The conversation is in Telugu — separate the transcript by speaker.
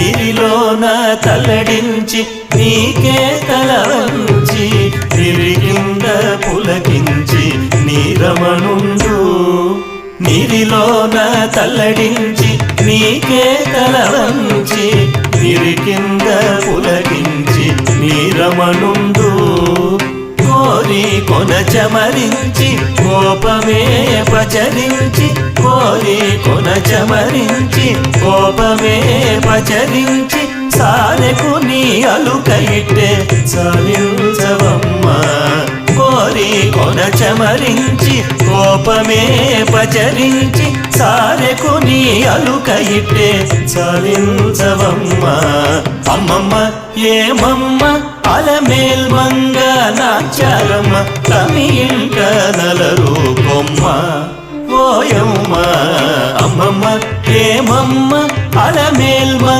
Speaker 1: నీరిలోన తల్లడించి నీకే తలవంచి తిరిగింద పులకించి నీరమణుండు నీరిలోన తల్లడించి నీకే తలవంచి తిరిగింద పులకించి నీరమణుండు కోరి కొన చమరించి కోపమే పచరించి కోరి కొన చమరించి కోపమే పచరించి సారెకు నీ అలుకైతే సారించవమ్మ కోరి కొన చమరించి కోపమే పచరించి సారెకు నీ అలుకైతే సారించవమ్మ అమ్మమ్మ ఏమమ్మ అలమేల్ మంగ నాచారమ్మ తమి ఇంట నలరు కొమ్మ ఓయమ్మ అమ్మమ్మ ఏమమ్మ అలమేల్